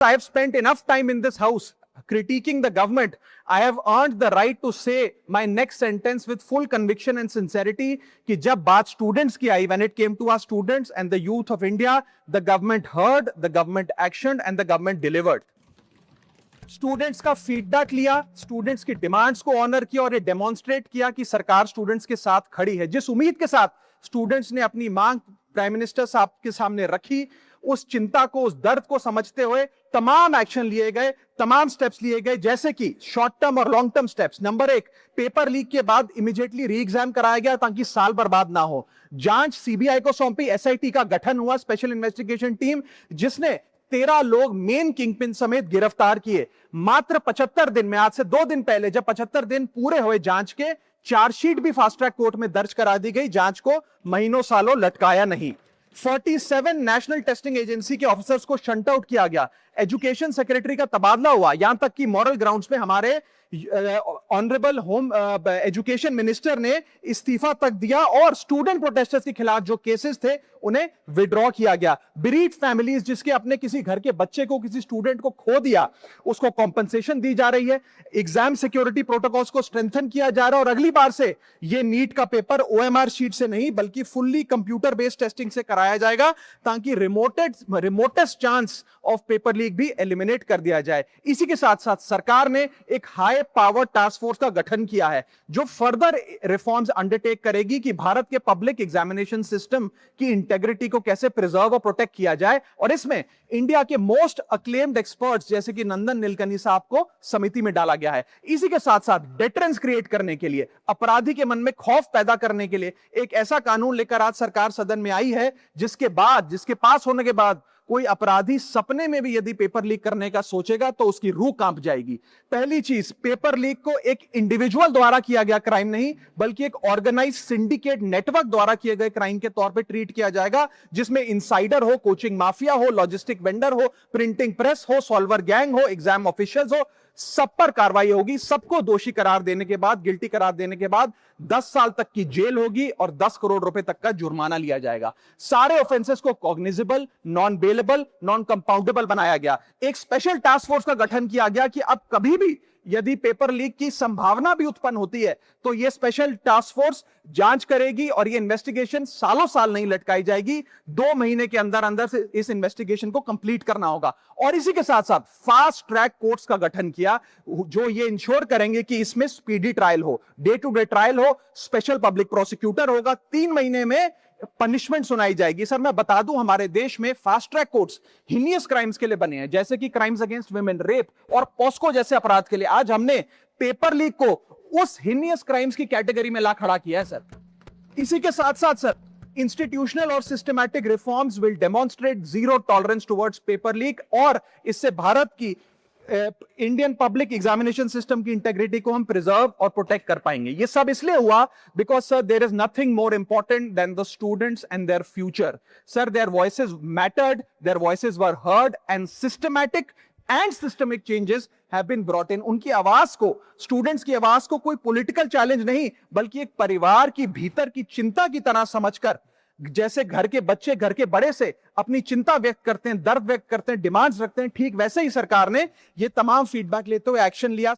I have spent enough time in this house critiquing the government. I have earned the right to say my next sentence with full conviction and sincerity कि जब बात students की आई, when it came to our students and the youth of India, the government heard, the government actioned and the government delivered. Students का feedback लिया, students की demands को honour किया और ये डेमोन्स्ट्रेट किया कि सरकार स्टूडेंट्स के साथ खड़ी है। जिस उम्मीद के साथ स्टूडेंट्स ने अपनी मांग प्राइम मिनिस्टर साहब के सामने रखी, उस चिंता को, उस दर्द को समझते हुए तमाम एक्शन लिए गए, तमाम स्टेप्स लिए गए, जैसे कि शॉर्ट टर्म और long term steps. Number 1, paper leak के बाद इमीडिएटली री एग्जाम कराया गया ताकि साल बर्बाद ना हो। जांच सीबीआई को सौंपी, एसआईटी का गठन हुआ, स्पेशल इन्वेस्टिगेशन टीम, जिसने 13 लोग मेन किंगपिन समेत गिरफ्तार किए। मात्र 75 दिन में, आज से 2 दिन पहले जब 75 दिन पूरे हुए जांच के, चार्जशीट भी फास्ट ट्रैक कोर्ट में दर्ज करा दी गई। जांच को महीनों सालों लटकाया नहीं। 47 नेशनल टेस्टिंग एजेंसी के ऑफिसर्स को शंट आउट किया गया। एजुकेशन सेक्रेटरी का तबादला हुआ, यहां तक कि मॉरल ग्राउंड्स पे हमारे ऑनरेबल होम एजुकेशन मिनिस्टर ने इस्तीफा तक दिया और स्टूडेंट प्रोटेस्टर्स के खिलाफ जो केसेस थे उन्हें विड्रॉ किया गया। बीरीड फैमिलीज जिसके अपने किसी घर के बच्चे को, किसी स्टूडेंट को खो दिया, उसको कॉम्पनसेशन दी जा रही है। एग्जाम सिक्योरिटी प्रोटोकॉल्स को स्ट्रेंथन किया जा रहा है और अगली बार से ये नीट का पेपर ओएमआर शीट से नहीं बल्कि फुल्ली कंप्यूटर बेस्ड टेस्टिंग से कराया जाएगा ताकि remotest chance of paper leak भी एलिमिनेट कर दिया जाए। इसी के साथ साथ सरकार ने एक हाई पावर टास्क फोर्स का गठन किया है जो फर्दर रिफॉर्म्स अंडरटेक करेगी कि भारत के पब्लिक एग्जामिनेशन सिस्टम की इंटेग्रिटी को कैसे प्रिजर्व और प्रोटेक्ट किया जाए। और इसमें इंडिया के मोस्ट अक्लेम्ड एक्सपर्ट्स जैसे कि नंदन नीलकनी साहब को समिति में डाला गया है। इसी के साथ साथ डेटरेंस क्रिएट करने के लिए, अपराधी के मन में खौफ पैदा करने के लिए एक ऐसा कानून लेकर आज सरकार सदन में आई है जिसके पास होने के बाद कोई अपराधी सपने में भी यदि पेपर लीक करने का सोचेगा तो उसकी रूह कांप जाएगी। पहली चीज, पेपर लीक को एक इंडिविजुअल द्वारा किया गया क्राइम नहीं बल्कि एक ऑर्गेनाइज सिंडिकेट नेटवर्क द्वारा किए गए क्राइम के तौर पे ट्रीट किया जाएगा, जिसमें इनसाइडर हो, कोचिंग माफिया हो, लॉजिस्टिक वेंडर हो, प्रिंटिंग प्रेस हो, सॉल्वर गैंग हो, एग्जाम ऑफिशियल्स हो, सब पर कार्रवाई होगी। सबको दोषी करार देने के बाद, गिल्टी करार देने के बाद 10 साल तक की जेल होगी और 10 करोड़ रुपए तक का जुर्माना लिया जाएगा। सारे ऑफेंसेस को cognizable, non bailable, non compoundable बनाया गया। एक स्पेशल टास्क फोर्स का गठन किया गया कि अब कभी भी यदि पेपर लीक की संभावना भी उत्पन्न होती है तो यह स्पेशल टास्क फोर्स जांच करेगी और यह इन्वेस्टिगेशन सालों साल नहीं लटकाई जाएगी। 2 महीने के अंदर अंदर से इस इन्वेस्टिगेशन को कंप्लीट करना होगा। और इसी के साथ साथ फास्ट ट्रैक कोर्ट्स का गठन किया जो ये इंश्योर करेंगे कि इसमें स्पीडी ट्रायल हो, डे टू डे ट्रायल हो, स्पेशल पब्लिक प्रोसिक्यूटर होगा, 3 महीने में पनिशमेंट सुनाई जाएगी। सर मैं बता दूं, हमारे देश में fast track courts heinous crimes के लिए बने हैं, जैसे कि क्राइम्स अगेंस्ट वुमेन, रेप और पॉस्को जैसे अपराध के लिए। आज हमने पेपर लीक को उस हीनियस क्राइम्स की कैटेगरी में ला खड़ा किया है सर। इसी के साथ साथ सर, इंस्टीट्यूशनल और systematic reforms will demonstrate zero tolerance towards paper leak और इससे भारत की इंडियन पब्लिक एग्जामिनेशन सिस्टम की इंटेग्रिटी को हम प्रिजर्व और प्रोटेक्ट कर पाएंगे। ये सब इसलिए हुआ because sir there is nothing more important than the students and their future. Sir their voices mattered, their voices were heard and systematic and systemic changes have been brought in. उनकी आवाज को, students की आवाज को कोई political challenge नहीं बल्कि एक परिवार की भीतर की चिंता की तरह समझकर, जैसे घर के बच्चे घर के बड़े से अपनी चिंता व्यक्त करते हैं, दर्द व्यक्त करते हैं, डिमांड्स रखते हैं, ठीक वैसे ही सरकार ने ये तमाम फीडबैक लेते हुए एक्शन लिया।